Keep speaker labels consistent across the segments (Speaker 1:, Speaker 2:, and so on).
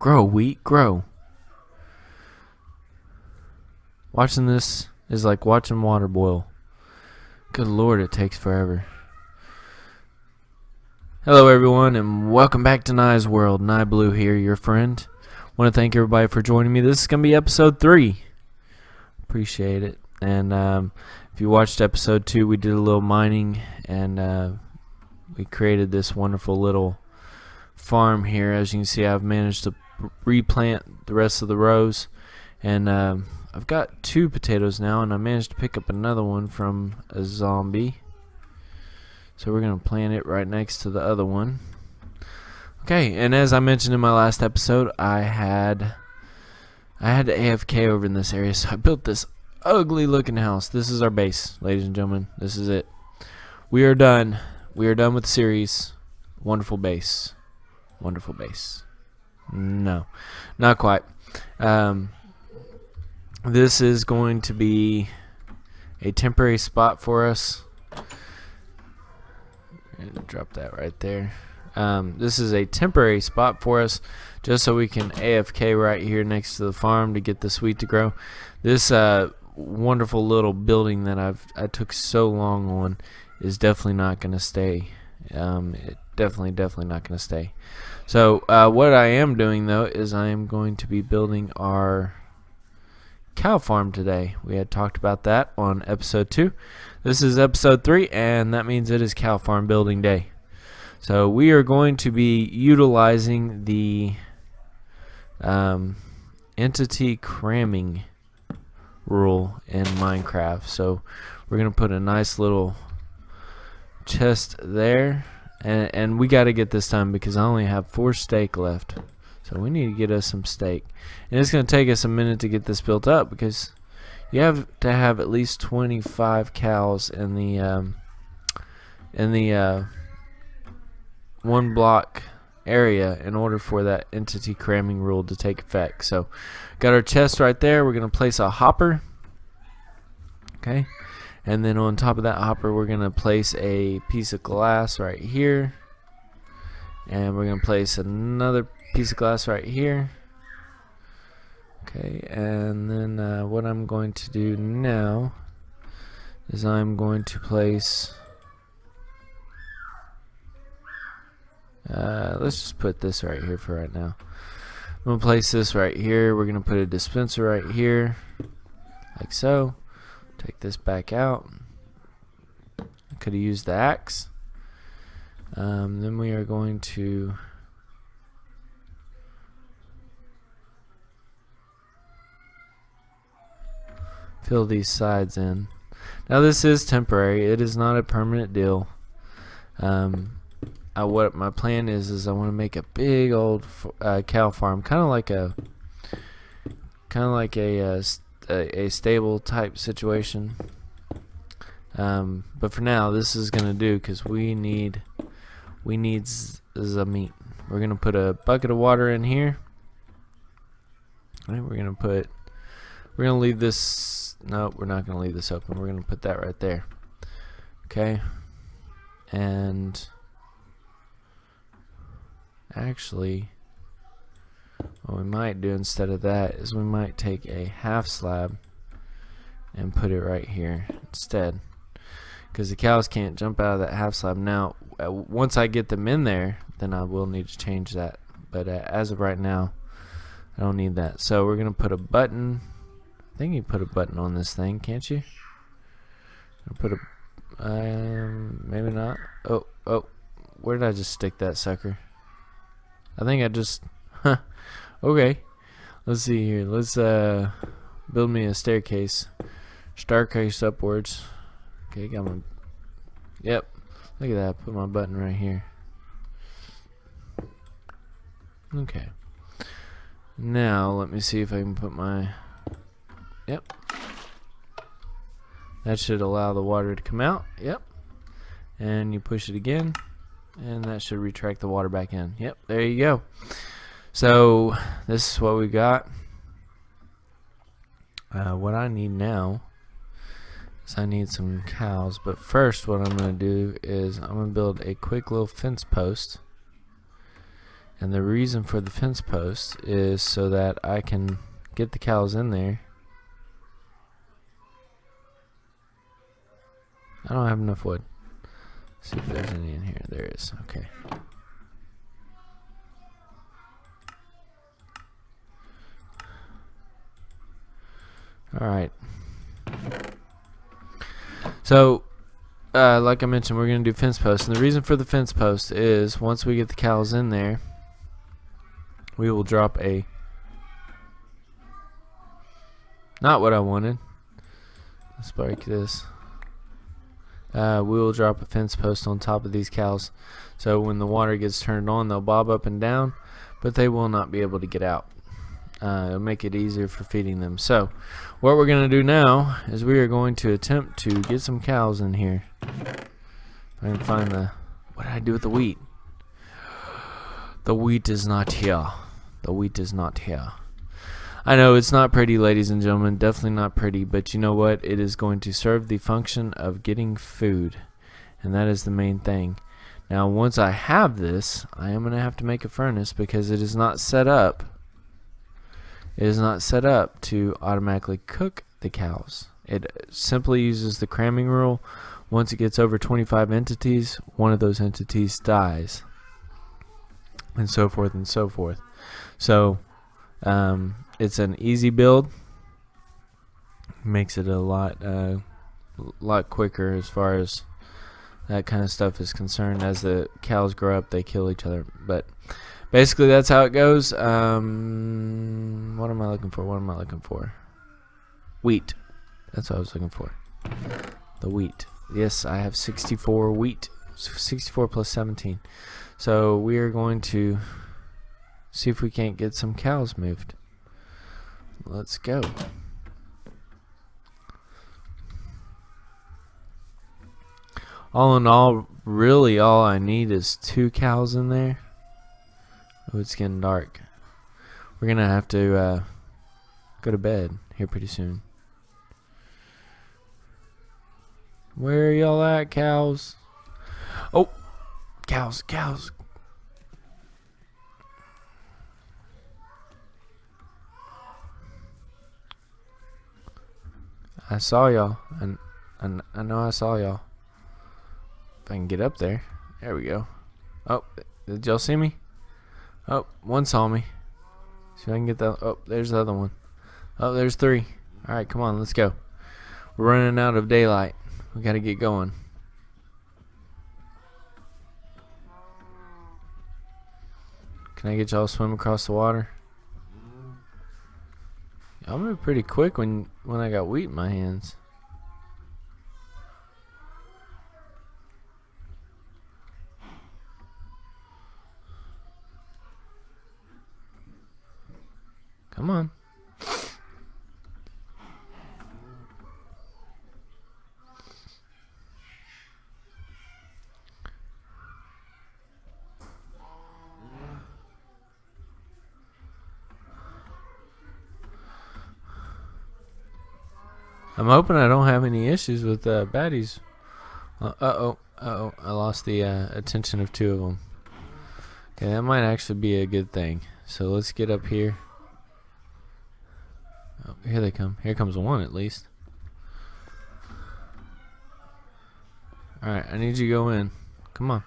Speaker 1: Grow, wheat, grow. Watching this is like watching water boil. Good Lord, it takes forever. Hello everyone, and welcome back to Nye's World. Nieblue here, your friend. Want to thank everybody for joining me. This is going to be episode 3. Appreciate it. And if you watched episode 2, we did a little mining, and we created this wonderful little farm here. As you can see, I've managed to replant the rest of the rows, and I've got 2 potatoes now, and I managed to pick up another one from a zombie. So we're going to plant it right next to the other one. Okay, and as I mentioned in my last episode, I had to AFK over in this area, so I built this ugly looking house. This is our base, ladies and gentlemen. This is it. We are done. We are done with the series. Wonderful base. Wonderful base. No, not quite. This is going to be a temporary spot for us. I'm gonna drop that right there. This is a temporary spot for us, just so we can AFK right here next to the farm to get the wheat to grow. This wonderful little building that I took so long on is definitely not gonna stay. Definitely not gonna stay. So what I am doing though is I am going to be building our cow farm today. We had talked about that on episode 2. This is episode 3, and that means it is cow farm building day. So we are going to be utilizing the entity cramming rule in Minecraft. So we're going to put a nice little chest there, and we got to get this done because I only have 4 steak left. So we need to get us some steak. And it's going to take us a minute to get this built up because you have to have at least 25 cows in the 1 block area in order for that entity cramming rule to take effect. So got our chest right there. We're going to place a hopper. Okay. And then on top of that hopper, we're going to place a piece of glass right here. And we're going to place another piece of glass right here. Okay, and then what I'm going to do now is I'm going to place let's just put this right here for right now. I'm going to place this right here. We're going to put a dispenser right here like so. Take this back out. I could have used the axe. Then we are going to fill these sides in. Now this is temporary. It is not a permanent deal. What my plan is I want to make a big old cow farm, kind of like a stable type situation. But for now, this is gonna do because we need the meat. We're gonna put a bucket of water in here. All right, we're gonna leave this. No, we're not going to leave this open. We're going to put that right there. Okay. And actually, what we might do instead of that is we might take a half slab and put it right here instead. Because the cows can't jump out of that half slab. Now, once I get them in there, then I will need to change that. But as of right now, I don't need that. So we're going to put a button. I think you can put a button on this thing, can't you? I'll put a maybe not. Oh, where did I just stick that sucker? I think I just okay. Let's see here. Let's build me a staircase upwards. Okay, got my yep. Look at that. Put my button right here. Okay. Now let me see if I can put my yep. That should allow the water to come out. Yep. And you push it again, and that should retract the water back in. Yep, there you go. So this is what we got. What I need now is I need some cows. But first what I'm going to do is I'm going to build a quick little fence post. And the reason for the fence post is so that I can get the cows in there. I don't have enough wood. Let's see if there's any in here. There is. Okay. Alright. So, like I mentioned, we're going to do fence posts. And the reason for the fence post is once we get the cows in there, we will drop a... Not what I wanted. Let's break this. We will drop a fence post on top of these cows. So when the water gets turned on, they'll bob up and down, but they will not be able to get out. It'll make it easier for feeding them. So what we're going to do now is we are going to attempt to get some cows in here. If I can find the... What did I do with the wheat? The wheat is not here. The wheat is not here. I know it's not pretty, ladies and gentlemen, definitely not pretty, but you know what? It is going to serve the function of getting food, and that is the main thing. Now, once I have this, I am going to have to make a furnace because it is not set up. It is not set up to automatically cook the cows. It simply uses the cramming rule. Once it gets over 25 entities, one of those entities dies, and so forth and so forth. So, it's an easy build. Makes it a lot quicker as far as that kind of stuff is concerned. As the cows grow up, they kill each other. But basically, that's how it goes. What am I looking for? What am I looking for? Wheat. That's what I was looking for. The wheat. Yes, I have 64 wheat. 64 plus 17. So we are going to see if we can't get some cows moved. Let's go. All in all, really all I need is 2 cows in there. Oh, it's getting dark. We're gonna have to go to bed here pretty soon. Where are y'all at, cows? Oh, cows. I saw y'all, and I know I saw y'all. If I can get up there. There we go. Oh, did y'all see me? Oh, one saw me. See if I can get that. Oh, there's the other one. Oh, there's 3. Alright, come on, let's go. We're running out of daylight. We gotta get going. Can I get y'all to swim across the water? Y'all move pretty quick when I got wheat in my hands. Come on. I'm hoping I don't have any issues with baddies. Uh-oh. I lost the attention of 2 of them. Okay, that might actually be a good thing. So let's get up here. Oh, here they come. Here comes 1 at least. Alright, I need you to go in. Come on.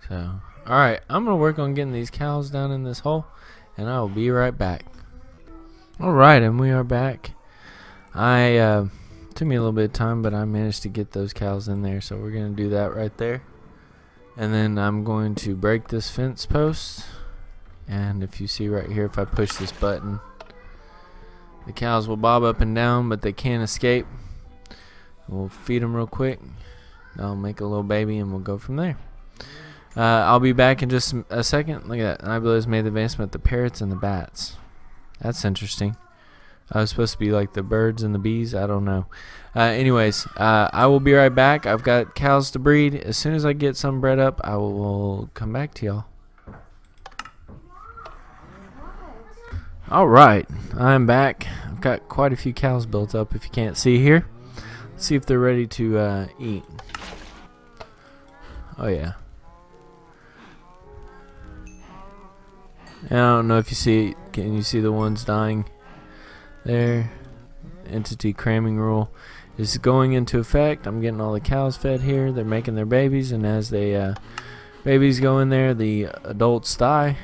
Speaker 1: So, alright, I'm going to work on getting these cows down in this hole, and I will be right back. Alright, and we are back. Took me a little bit of time, but I managed to get those cows in there, so we're going to do that right there. And then I'm going to break this fence post, and if you see right here, if I push this button, the cows will bob up and down, but they can't escape. We'll feed them real quick. I'll make a little baby, and we'll go from there. I'll be back in just a second. Look at that. Nieblue has made the advancement with the parrots and the bats. That's interesting. I was supposed to be like the birds and the bees. I don't know. Anyways, I will be right back. I've got cows to breed. As soon as I get some bred up, I will come back to y'all. Alright, I'm back. I've got quite a few cows built up, if you can't see here. Let's see if they're ready to eat. Oh yeah. And I don't know if you see. Can you see the ones dying there? Entity cramming rule is going into effect. I'm getting all the cows fed here. They're making their babies, and as they babies go in there, the adults die,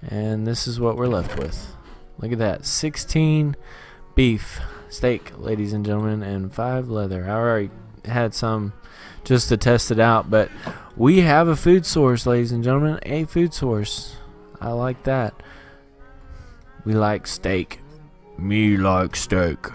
Speaker 1: and this is what we're left with. Look at that, 16 beef steak, ladies and gentlemen, and 5 leather. I already had some just to test it out, but we have a food source, ladies and gentlemen, a food source. I like that. We like steak. Me like steak.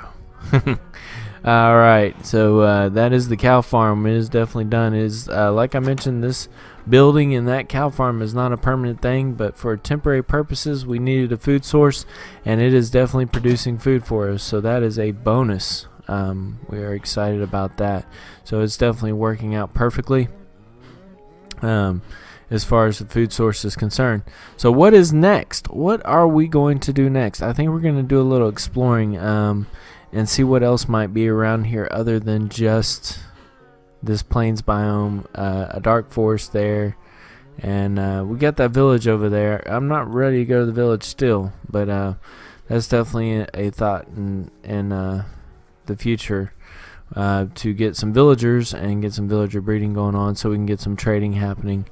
Speaker 1: Alright, so that is the cow farm. It is definitely done. It is like I mentioned, this building in that cow farm is not a permanent thing, but for temporary purposes we needed a food source, and it is definitely producing food for us, so that is a bonus. We are excited about that, so it's definitely working out perfectly as far as the food source is concerned. So what is next? What are we going to do next? I think we're going to do a little exploring and see what else might be around here other than just this plains biome, a dark forest there, and we got that village over there. I'm not ready to go to the village still, but that's definitely a thought in the future, to get some villagers and get some villager breeding going on so we can get some trading happening.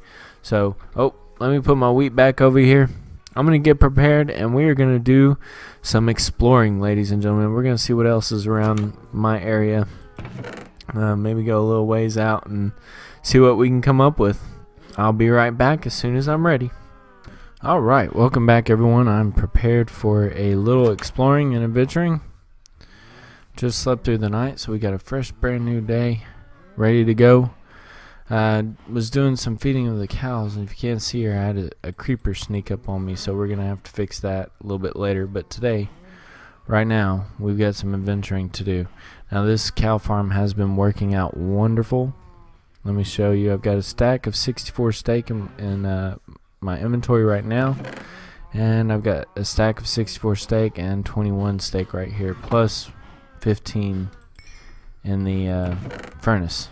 Speaker 1: So, let me put my wheat back over here. I'm going to get prepared, and we are going to do some exploring, ladies and gentlemen. We're going to see what else is around my area. Maybe go a little ways out and see what we can come up with. I'll be right back as soon as I'm ready. Alright, welcome back everyone. I'm prepared for a little exploring and adventuring. Just slept through the night, so we got a fresh brand new day ready to go. Was doing some feeding of the cows, and if you can't see here, I had a creeper sneak up on me, so we're going to have to fix that a little bit later. But today, right now, we've got some adventuring to do. Now this cow farm has been working out wonderful. Let me show you. I've got a stack of 64 steak in my inventory right now, and I've got a stack of 64 steak and 21 steak right here, plus 15 in the furnace.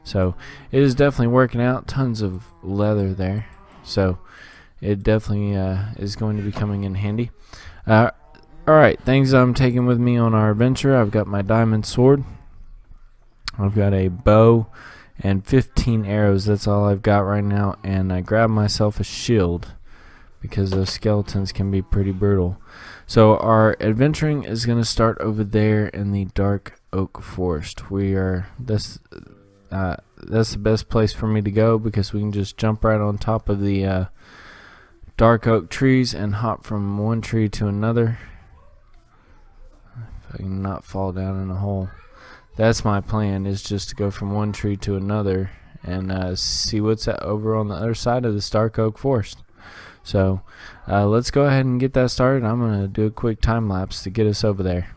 Speaker 1: So it is definitely working out. Tons of leather there, so it definitely is going to be coming in handy. Alright, things I'm taking with me on our adventure. I've got my diamond sword, I've got a bow, and 15 arrows. That's all I've got right now, and I grabbed myself a shield because those skeletons can be pretty brutal. So our adventuring is going to start over there in the dark oak forest. That's the best place for me to go because we can just jump right on top of the dark oak trees and hop from one tree to another. If I can not fall down in a hole. That's my plan, is just to go from one tree to another and see what's over on the other side of this dark oak forest. So let's go ahead and get that started. I'm going to do a quick time lapse to get us over there.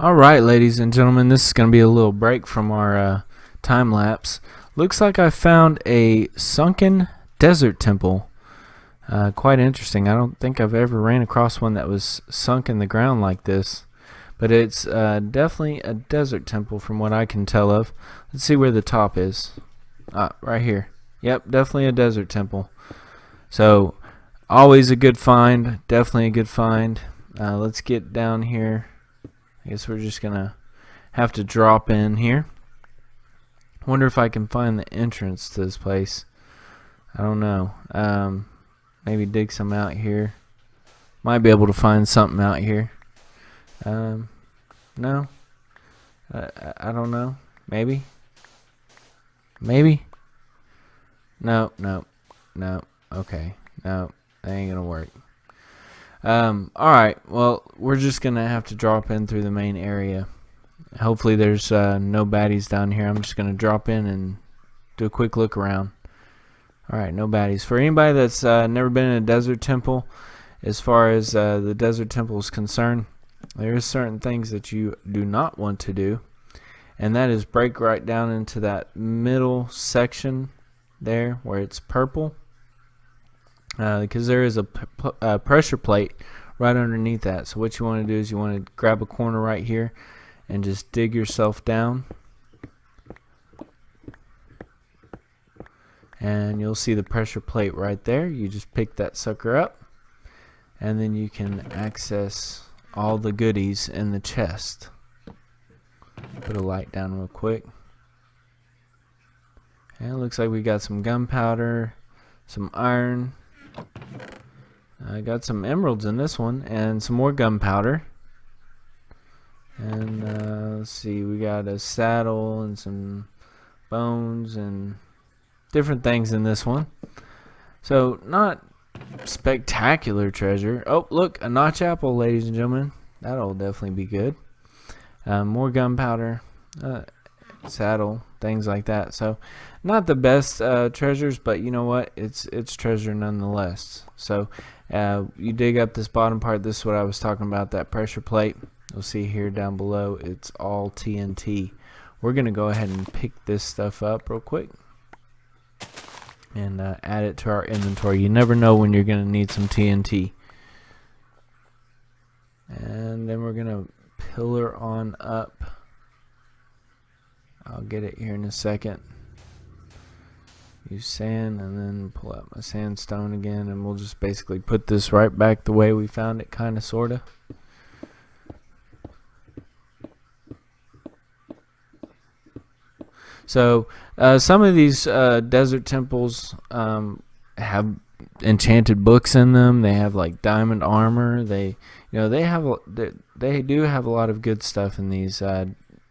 Speaker 1: Alright, ladies and gentlemen, this is going to be a little break from our time lapse. Looks like I found a sunken desert temple. Quite interesting. I don't think I've ever ran across one that was sunk in the ground like this. But it's definitely a desert temple from what I can tell of. Let's see where the top is. Right here. Yep, definitely a desert temple. So, always a good find. Definitely a good find. Let's get down here. I guess we're just gonna have to drop in here. Wonder if I can find the entrance to this place. I don't know. Maybe dig some out here. Might be able to find something out here. No. I don't know. Maybe. No. Okay. No, that ain't gonna work. Alright, well, we're just gonna have to drop in through the main area. Hopefully there's no baddies down here. I'm just gonna drop in and do a quick look around. Alright, no baddies. For anybody that's never been in a desert temple, as far as the desert temple is concerned, there is certain things that you do not want to do, and that is break right down into that middle section there where it's purple. Because there is a pressure plate right underneath that. So what you want to do is you want to grab a corner right here and just dig yourself down, and you'll see the pressure plate right there. You just pick that sucker up, and then you can access all the goodies in the chest. Put a light down real quick, and it looks like we got some gunpowder, some iron. I got some emeralds in this one, and some more gunpowder. And let's see, we got a saddle and some bones and different things in this one. So not spectacular treasure. Oh, look, a notch apple, ladies and gentlemen. That'll definitely be good. More gunpowder, saddle, things like that. So not the best treasures, but you know what, it's treasure nonetheless. So you dig up this bottom part. This is what I was talking about, that pressure plate. You'll see here down below, it's all TNT. We're gonna go ahead and pick this stuff up real quick and add it to our inventory. You never know when you're gonna need some TNT. And then we're gonna pillar on up. I'll get it here in a second. Use sand and then pull out my sandstone again, and we'll just basically put this right back the way we found it, kinda sorta. So some of these desert temples have enchanted books in them. They have like diamond armor. They do have a lot of good stuff in these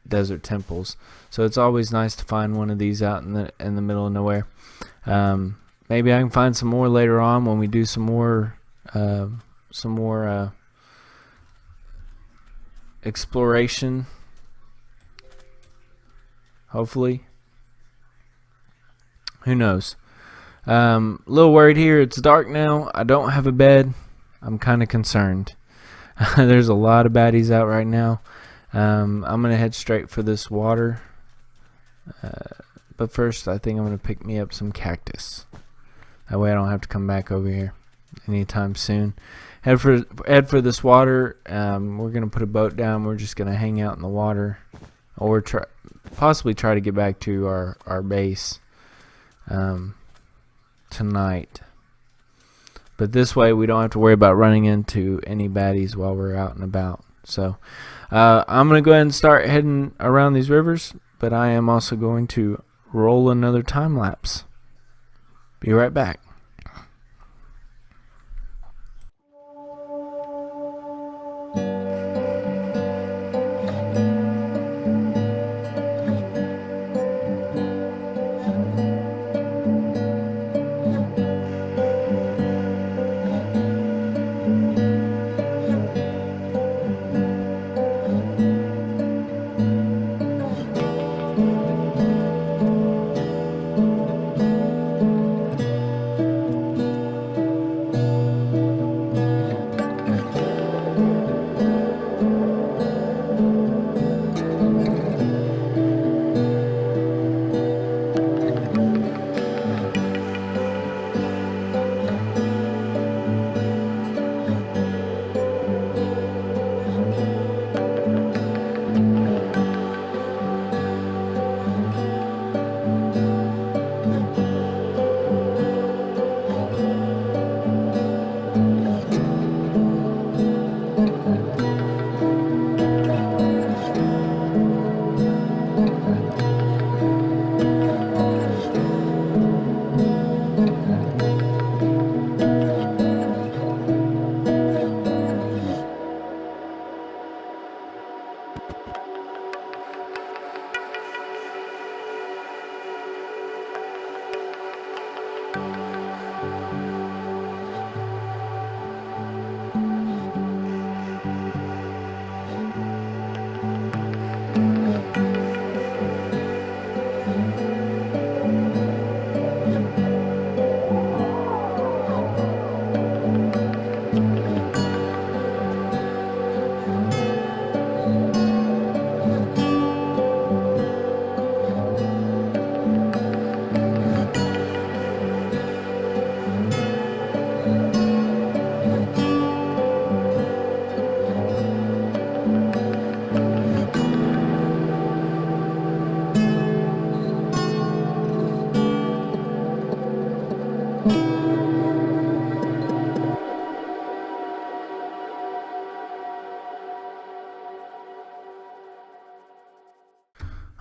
Speaker 1: desert temples. So it's always nice to find one of these out in the middle of nowhere. Maybe I can find some more later on when we do some more exploration. Hopefully. Who knows? A little worried here. It's dark now. I don't have a bed. I'm kind of concerned. There's a lot of baddies out right now. I'm going to head straight for this water. But first, I think I'm going to pick me up some cactus. That way I don't have to come back over here anytime soon. Head for this water. We're going to put a boat down. We're just going to hang out in the water. Or possibly try to get back to our base tonight. But this way we don't have to worry about running into any baddies while we're out and about. So I'm going to go ahead and start heading around these rivers, but I am also going to roll another time lapse. Be right back.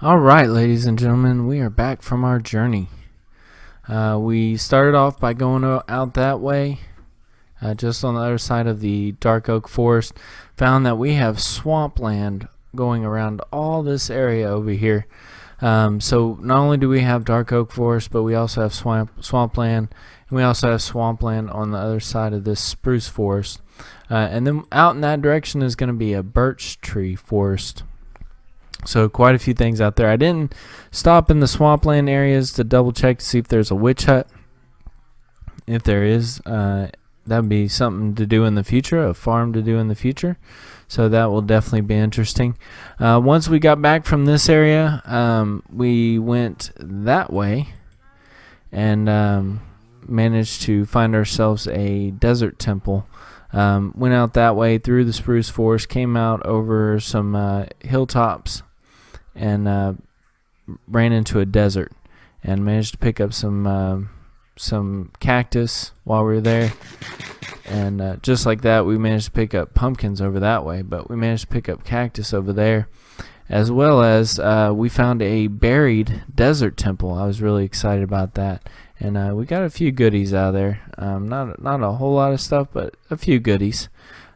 Speaker 1: Alright, ladies and gentlemen, we are back from our journey. We started off by going out that way, just on the other side of the dark oak forest. Found that we have swampland going around all this area over here. So not only do we have dark oak forest, but we also have swampland, and we also have swampland on the other side of this spruce forest. And then out in that direction is going to be a birch tree forest. So quite a few things out there. I didn't stop in the swampland areas to double check to see if there's a witch hut. If there is, that would be something to do in the future, a farm to do in the future. So that will definitely be interesting. Once we got back from this area, we went that way and managed to find ourselves a desert temple. Went out that way through the spruce forest, came out over some hilltops, and ran into a desert, and managed to pick up some cactus while we were there. And just like that, we managed to pick up pumpkins over that way, but we managed to pick up cactus over there, as well as we found a buried desert temple. I was really excited about that, and we got a few goodies out of there. Not a whole lot of stuff, but a few goodies.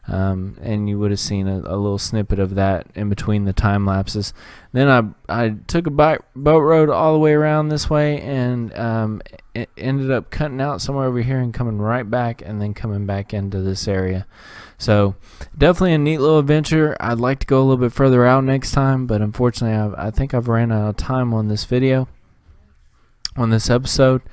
Speaker 1: And you would have seen a little snippet of that in between the time lapses. Then I took a boat road all the way around this way, and it ended up cutting out somewhere over here and coming right back, and then coming back into this area. So definitely a neat little adventure. I'd like to go a little bit further out next time, but unfortunately I think I've ran out of time on this video, on this episode.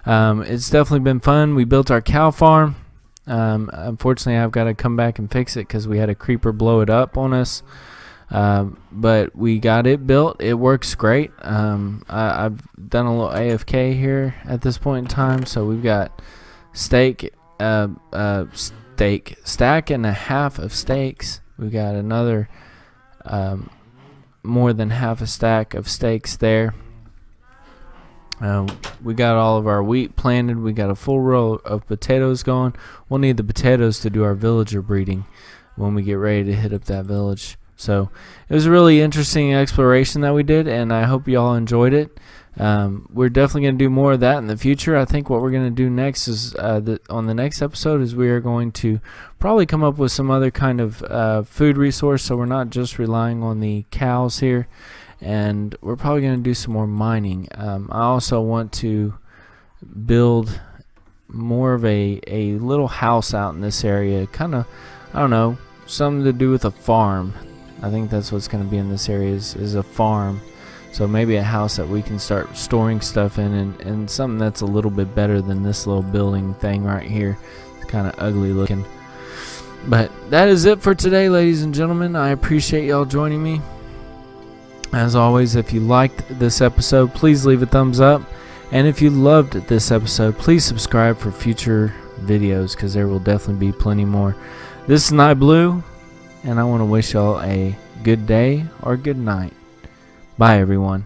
Speaker 1: It's definitely been fun. We built our cow farm. Unfortunately, I've got to come back and fix it because we had a creeper blow it up on us. But we got it built. It works great. I've done a little AFK here at this point in time. So we've got stack and a half of steaks. We got another more than half a stack of steaks there. We got all of our wheat planted. We got a full row of potatoes going. We'll need the potatoes to do our villager breeding when we get ready to hit up that village. So it was a really interesting exploration that we did, and I hope you all enjoyed it. We're definitely going to do more of that in the future. I think what we're going to do next is on the next episode is we are going to probably come up with some other kind of food resource, so we're not just relying on the cows here. And we're probably going to do some more mining. I also want to build more of a little house out in this area. Kind of, I don't know, something to do with a farm. I think that's what's going to be in this area is a farm. So maybe a house that we can start storing stuff in, and something that's a little bit better than this little building thing right here. It's kind of ugly looking. But that is it for today, ladies and gentlemen. I appreciate y'all joining me. As always, if you liked this episode, please leave a thumbs up. And if you loved this episode, please subscribe for future videos, because there will definitely be plenty more. This is Nieblue, and I want to wish y'all a good day or good night. Bye, everyone.